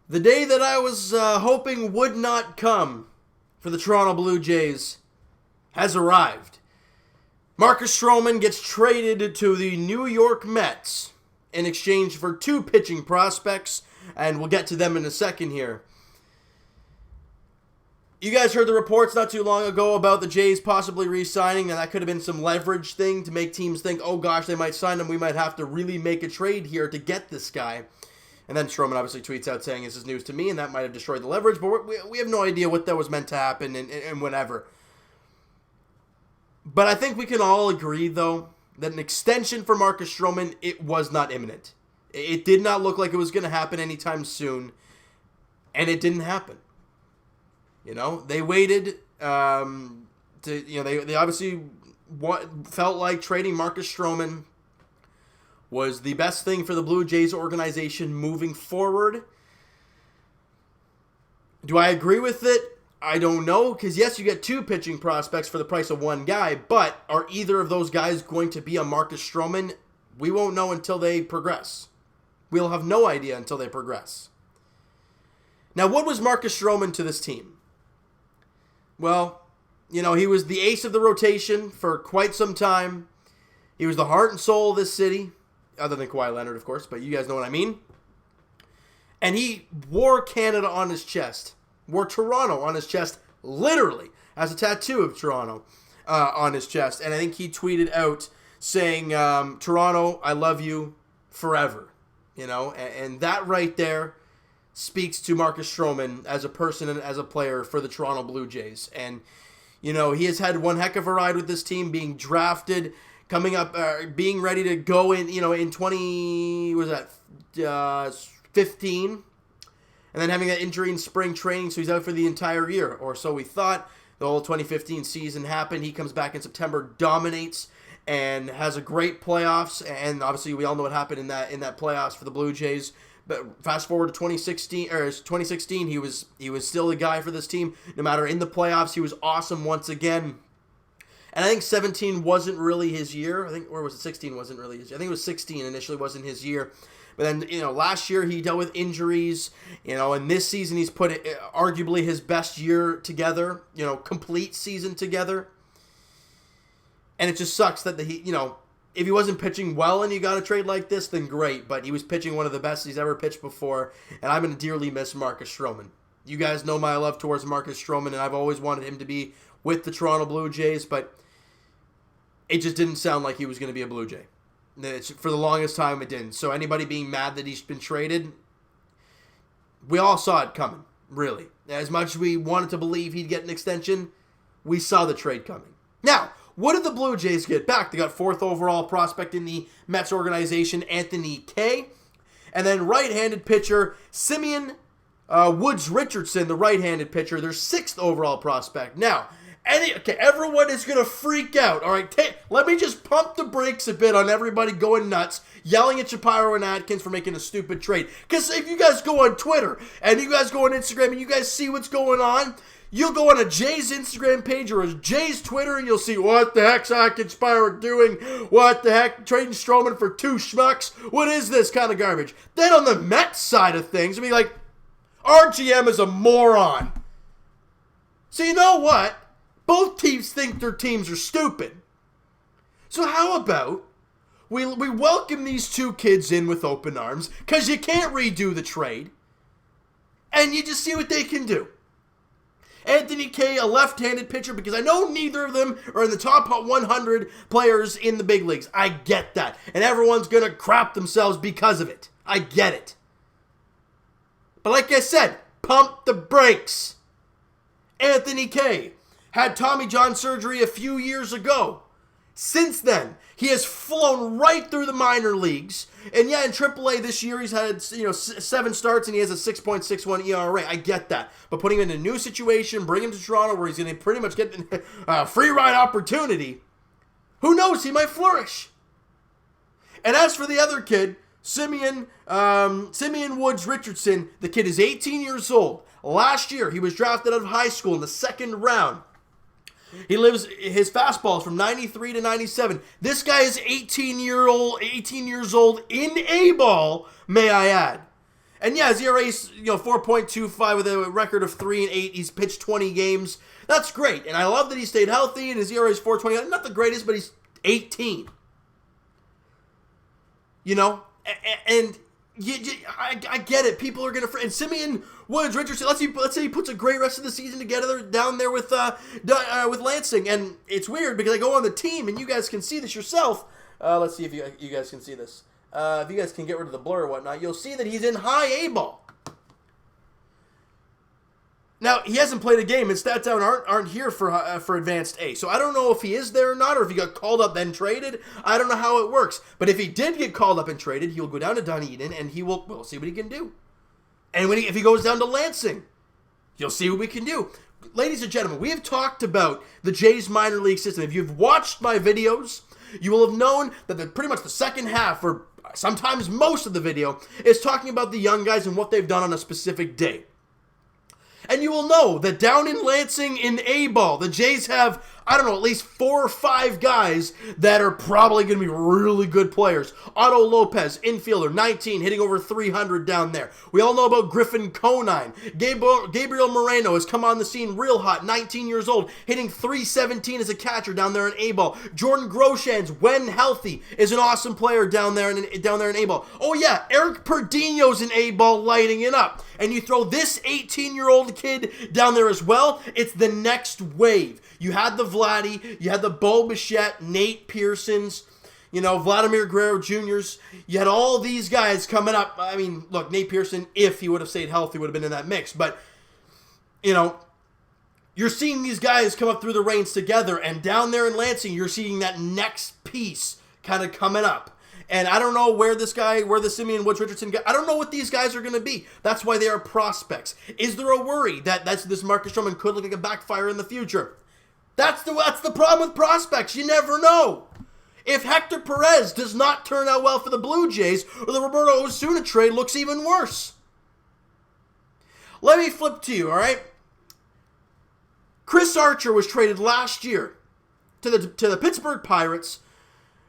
The day that I was hoping would not come for the Toronto Blue Jays has arrived. Marcus Stroman gets traded to the New York Mets in exchange for two pitching prospects, and we'll get to them in a second here. You guys heard the reports not too long ago about the Jays possibly re-signing, and that could have been some leverage thing to make teams think, oh gosh, they might sign him, we might have to really make a trade here to get this guy. And then Stroman obviously tweets out saying this is news to me, and that might have destroyed the leverage, but we have no idea what that was meant to happen and whatever. But I think we can all agree, though, that an extension for Marcus Stroman, it was not imminent. It did not look like it was going to happen anytime soon, and it didn't happen. You know, they waited they obviously felt like trading Marcus Stroman was the best thing for the Blue Jays organization moving forward. Do I agree with it? I don't know, because yes, you get two pitching prospects for the price of one guy, but are either of those guys going to be a Marcus Stroman? We won't know until they progress. We'll have no idea until they progress. Now, what was Marcus Stroman to this team? Well, you know, he was the ace of the rotation for quite some time. He was the heart and soul of this city. Other than Kawhi Leonard, of course, but you guys know what I mean. And he wore Canada on his chest. Wore Toronto on his chest, literally, as a tattoo of Toronto on his chest. And I think he tweeted out saying, Toronto, I love you forever. You know, and that right there speaks to Marcus Stroman as a person and as a player for the Toronto Blue Jays. And, you know, he has had one heck of a ride with this team, being drafted, coming up, being ready to go in, you know, in 15, and then having that injury in spring training, so he's out for the entire year, or so we thought. The whole 2015 season happened. He comes back in September, dominates, and has a great playoffs, and obviously we all know what happened in that playoffs for the Blue Jays. But fast forward to 2016, he was still the guy for this team. No matter in the playoffs, he was awesome once again. And I think 17 wasn't really his year. Or was it 16 wasn't really his year? I think it was 16 initially wasn't his year. But then, you know, last year he dealt with injuries, you know, and this season he's put arguably his best year together, you know, complete season together. And it just sucks that if he wasn't pitching well and you got a trade like this, then great. But he was pitching one of the best he's ever pitched before, and I'm going to dearly miss Marcus Stroman. You guys know my love towards Marcus Stroman, and I've always wanted him to be with the Toronto Blue Jays, but it just didn't sound like he was going to be a Blue Jay. For the longest time, it didn't. So anybody being mad that he's been traded, we all saw it coming, really. As much as we wanted to believe he'd get an extension, we saw the trade coming. Now, what did the Blue Jays get back? They got 4th overall prospect in the Mets organization, Anthony Kay. And then right-handed pitcher, Simeon Woods-Richardson, the right-handed pitcher, their 6th overall prospect. Now, everyone is going to freak out. All right, let me just pump the brakes a bit on everybody going nuts, yelling at Shapiro and Atkins for making a stupid trade. Because if you guys go on Twitter and you guys go on Instagram and you guys see what's going on, you'll go on a Jays Instagram page or a Jays Twitter and you'll see what the heck's Atkins Shapiro doing? What the heck? Trading Stroman for 2 schmucks? What is this kind of garbage? Then on the Mets side of things, it'll be like, our GM is a moron. So you know what? Both teams think their teams are stupid. So how about we welcome these 2 kids in with open arms, because you can't redo the trade, and you just see what they can do. Anthony Kay, a left-handed pitcher, because I know neither of them are in the top 100 players in the big leagues. I get that. And everyone's going to crap themselves because of it. I get it. But like I said, pump the brakes. Anthony Kay had Tommy John surgery a few years ago. Since then, he has flown right through the minor leagues. And yeah, in AAA this year, he's had 7 starts and he has a 6.61 ERA. I get that. But putting him in a new situation, bring him to Toronto where he's going to pretty much get a free ride opportunity, who knows, he might flourish. And as for the other kid, Simeon Woods-Richardson, the kid is 18 years old. Last year, he was drafted out of high school in the 2nd round. His fastball is from 93 to 97. This guy is 18 years old in A ball, may I add. And yeah, his ERA is 4.25 with a record of 3-8. He's pitched 20 games. That's great, and I love that he stayed healthy. And his ERA is 4.20. Not the greatest, but he's 18. And I get it. People are gonna and Simeon Woods-Richardson. Let's say he puts a great rest of the season together down there with Lansing, and it's weird because I go on the team and you guys can see this yourself. Let's see if you guys can see this. If you guys can get rid of the blur or whatnot, you'll see that he's in high A ball. Now, he hasn't played a game. His stats aren't here for advanced A. So I don't know if he is there or not, or if he got called up then traded. I don't know how it works. But if he did get called up and traded, he'll go down to Dunedin, and we'll see what he can do. And if he goes down to Lansing, you'll see what we can do. Ladies and gentlemen, we have talked about the Jays minor league system. If you've watched my videos, you will have known that pretty much the second half, or sometimes most of the video, is talking about the young guys and what they've done on a specific day. And you will know that down in Lansing in A-ball, the Jays have, at least 4 or 5 guys that are probably going to be really good players. Otto Lopez, infielder, 19, hitting over 300 down there. We all know about Griffin Conine. Gabriel Moreno has come on the scene real hot, 19 years old, hitting 317 as a catcher down there in A-ball. Jordan Groshans, when healthy, is an awesome player down there in A-ball. Oh yeah, Eric Perdino's in A-ball lighting it up. And you throw this 18-year-old kid down there as well, it's the next wave. You had the Vladdy, you had the Bo Bichette, Nate Pearsons, Vladimir Guerrero Jr.'s. You had all these guys coming up. I mean, look, Nate Pearson, if he would have stayed healthy, would have been in that mix. But, you're seeing these guys come up through the ranks together. And down there in Lansing, you're seeing that next piece kind of coming up. And I don't know where the Simeon Woods-Richardson guy, I don't know what these guys are going to be. That's why they are prospects. Is there a worry that this Marcus Stroman could look like a backfire in the future? That's the problem with prospects. You never know. If Hector Perez does not turn out well for the Blue Jays, or the Roberto Osuna trade looks even worse. Let me flip to you, all right? Chris Archer was traded last year to the Pittsburgh Pirates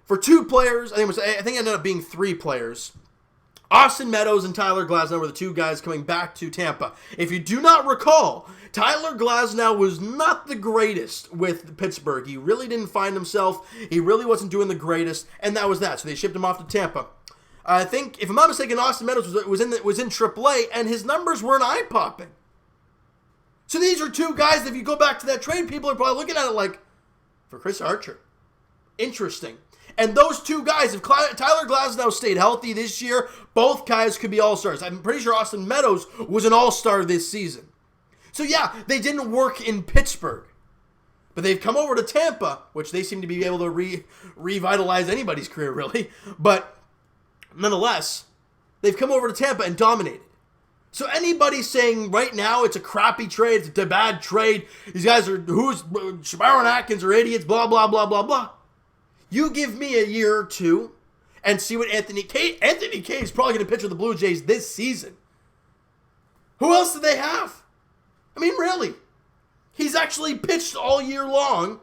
for 2 players. I think it ended up being 3 players. Austin Meadows and Tyler Glasnow were the 2 guys coming back to Tampa. If you do not recall, Tyler Glasnow was not the greatest with Pittsburgh. He really didn't find himself. He really wasn't doing the greatest, and that was that. So they shipped him off to Tampa. I think, if I'm not mistaken, Austin Meadows was in AAA, and his numbers weren't eye-popping. So these are 2 guys that if you go back to that trade, people are probably looking at it like, for Chris Archer. Interesting. And those 2 guys, if Tyler Glasnow stayed healthy this year, both guys could be all-stars. I'm pretty sure Austin Meadows was an all-star this season. So yeah, they didn't work in Pittsburgh. But they've come over to Tampa, which they seem to be able to revitalize anybody's career, really. But nonetheless, they've come over to Tampa and dominated. So anybody saying right now it's a crappy trade, it's a bad trade, these guys are, Shabaro and Atkins are idiots, blah, blah, blah, blah, blah. You give me a year or 2 and see what Anthony Kay is probably going to pitch with the Blue Jays this season. Who else do they have? I mean, really. He's actually pitched all year long.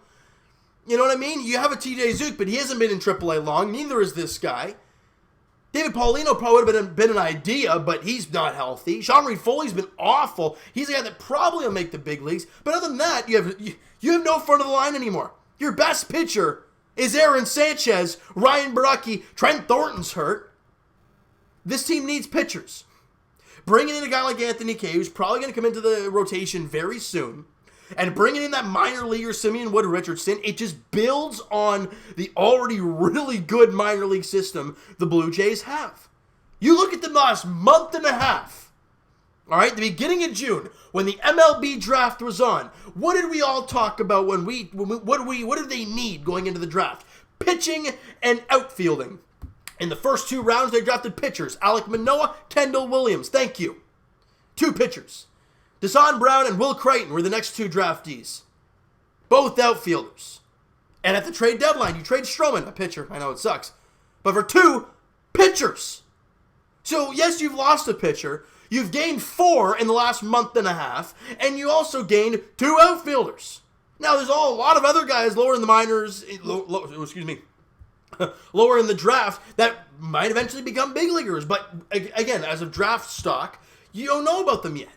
You know what I mean? You have a TJ Zook, but he hasn't been in AAA long. Neither is this guy. David Paulino probably would have been an idea, but he's not healthy. Sean Reed Foley's been awful. He's a guy that probably will make the big leagues. But other than that, you have no front of the line anymore. Your best pitcher is Aaron Sanchez, Ryan Baraki, Trent Thornton's hurt. This team needs pitchers. Bringing in a guy like Anthony Kay, who's probably going to come into the rotation very soon, and bringing in that minor leaguer Simeon Woods-Richardson, it just builds on the already really good minor league system the Blue Jays have. You look at the last month and a half, all right, the beginning of June, when the MLB draft was on, what did we all talk about what do they need going into the draft? Pitching and outfielding. In the first 2 rounds, they drafted pitchers. Alek Manoah, Kendall Williams. Thank you. 2 pitchers. Desan Brown and Will Creighton were the next 2 draftees. Both outfielders. And at the trade deadline, you trade Stroman, a pitcher. I know it sucks. But for 2 pitchers. So, yes, you've lost a pitcher. You've gained 4 in the last month and a half. And you also gained 2 outfielders. Now, there's a lot of other guys lower in the minors. lower in the draft that might eventually become big leaguers. But again, as a draft stock, you don't know about them yet.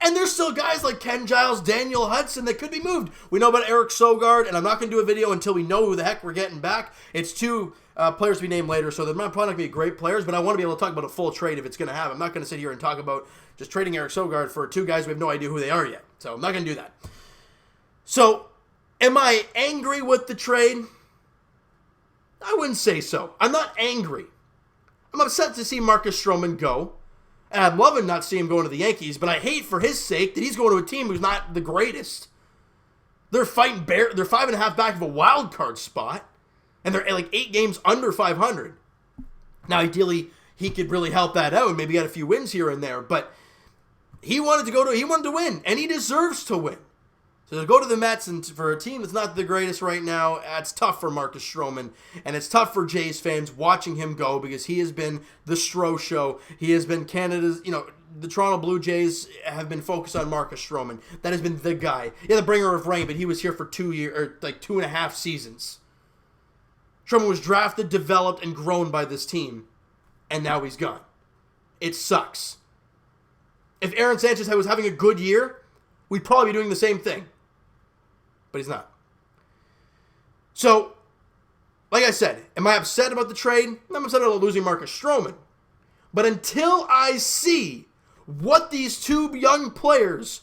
And there's still guys like Ken Giles, Daniel Hudson that could be moved. We know about Eric Sogard, and I'm not going to do a video until we know who the heck we're getting back. It's two players to be named later, so they're probably not going to be great players, but I want to be able to talk about a full trade if it's going to happen. I'm not going to sit here and talk about just trading Eric Sogard for two guys we have no idea who they are yet. So I'm not going to do that. So, am I angry with the trade? I wouldn't say so. I'm not angry. I'm upset to see Marcus Stroman go. And I'm loving not seeing him going to the Yankees, but I hate for his sake that he's going to a team who's not the greatest. They're fighting they're 5.5 back of a wild card spot, and they're like 8 games under 500. Now, ideally, he could really help that out and maybe get a few wins here and there, but he wanted to win, and he deserves to win. So to go to the Mets and for a team that's not the greatest right now, it's tough for Marcus Stroman, and it's tough for Jays fans watching him go because he has been the Stro Show. He has been Canada's, the Toronto Blue Jays have been focused on Marcus Stroman. That has been the guy. Yeah, the bringer of rain, but he was here for 2 years, or like 2.5 seasons. Stroman was drafted, developed, and grown by this team, and now he's gone. It sucks. If Aaron Sanchez was having a good year, we'd probably be doing the same thing. But he's not. So, like I said, am I upset about the trade? I'm upset about losing Marcus Stroman. But until I see what these two young players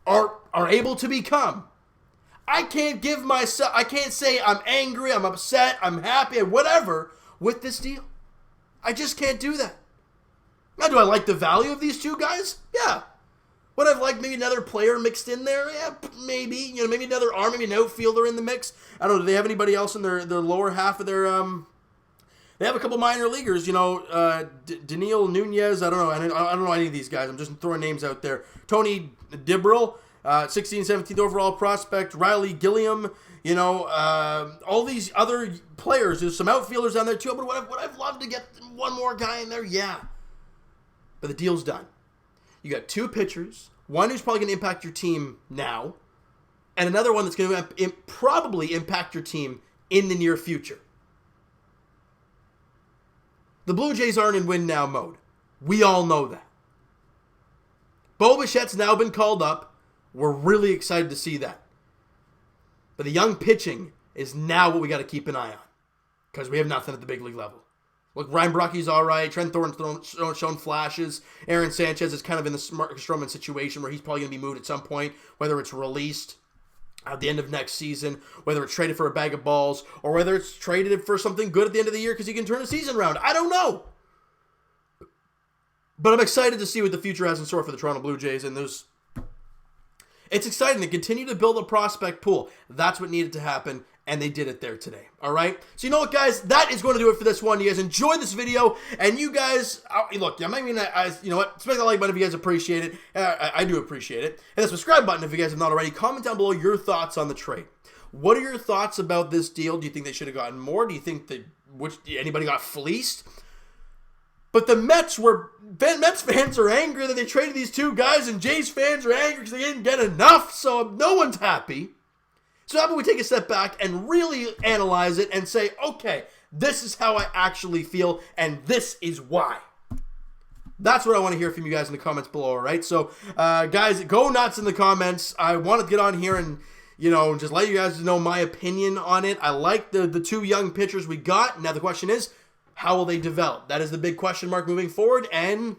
are able to become, I can't say I'm angry, I'm upset, I'm happy, whatever with this deal. I just can't do that. Now, do I like the value of these two guys? Yeah. Would I have liked maybe another player mixed in there? Yeah, maybe. Maybe another arm, maybe an outfielder in the mix. I don't know. Do they have anybody else in their lower half of their... They have a couple minor leaguers, Daniil Nunez. I don't know. I don't know any of these guys. I'm just throwing names out there. Tony Dibril, 16th, 17th overall prospect. Riley Gilliam, all these other players. There's some outfielders down there too. But would I've loved to get one more guy in there? Yeah. But the deal's done. You got 2 pitchers, one who's probably going to impact your team now, and another one that's going to probably impact your team in the near future. The Blue Jays aren't in win-now mode. We all know that. Bo Bichette's now been called up. We're really excited to see that. But the young pitching is now what we got to keep an eye on, because we have nothing at the big league level. Look, Ryan Brocky's all right. Trent Thornton's shown flashes. Aaron Sanchez is kind of in the Marcus Stroman situation where he's probably going to be moved at some point, whether it's released at the end of next season, whether it's traded for a bag of balls, or whether it's traded for something good at the end of the year because he can turn the season around. I don't know. But I'm excited to see what the future has in store for the Toronto Blue Jays, and it's exciting to continue to build a prospect pool. That's what needed to happen, and they did it there today. All right? So you know what, guys? That is going to do it for this one. You guys enjoyed this video, and you guys, look, I'm not even gonna, you know what? Smack that like button if you guys appreciate it. I do appreciate it. And the subscribe button if you guys have not already. Comment down below your thoughts on the trade. What are your thoughts about this deal? Do you think they should have gotten more? Do you think anybody got fleeced? But the Mets fans are angry that they traded these two guys, and Jays fans are angry because they didn't get enough, so no one's happy. So how about we take a step back and really analyze it and say, okay, this is how I actually feel, and this is why. That's what I want to hear from you guys in the comments below, all right? So, guys, go nuts in the comments. I want to get on here and, just let you guys know my opinion on it. I like the two young pitchers we got. Now the question is, how will they develop? That is the big question mark moving forward, and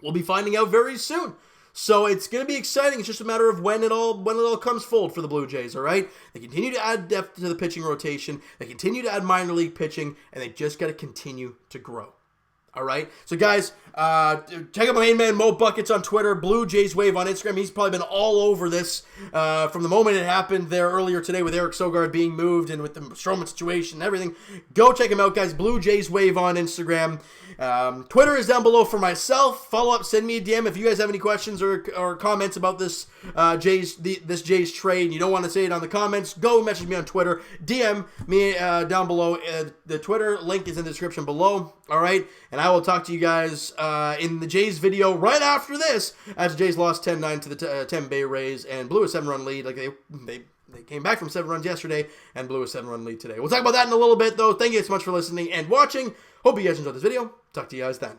we'll be finding out very soon. So it's going to be exciting. It's just a matter of when it all comes full for the Blue Jays, all right? They continue to add depth to the pitching rotation. They continue to add minor league pitching, and they just got to continue to grow. All right? So, guys, check out my main man, Mo Buckets, on Twitter, Blue Jays Wave on Instagram. He's probably been all over this from the moment it happened there earlier today with Eric Sogard being moved and with the Stroman situation and everything. Go check him out, guys. Blue Jays Wave on Instagram. Twitter is down below for myself. Follow up, send me a DM if you guys have any questions or comments about this this Jays trade and you don't want to say it on the comments. Go message me on Twitter. DM me down below. The Twitter link is in the description below. All right? And I will talk to you guys in the Jays video right after this, as the Jays lost 10-9 to the Tampa Bay Rays, and blew a 7-run lead. Like they They came back from 7 runs yesterday and blew a 7-run lead today. We'll talk about that in a little bit, though. Thank you so much for listening and watching. Hope you guys enjoyed this video. Talk to you guys then.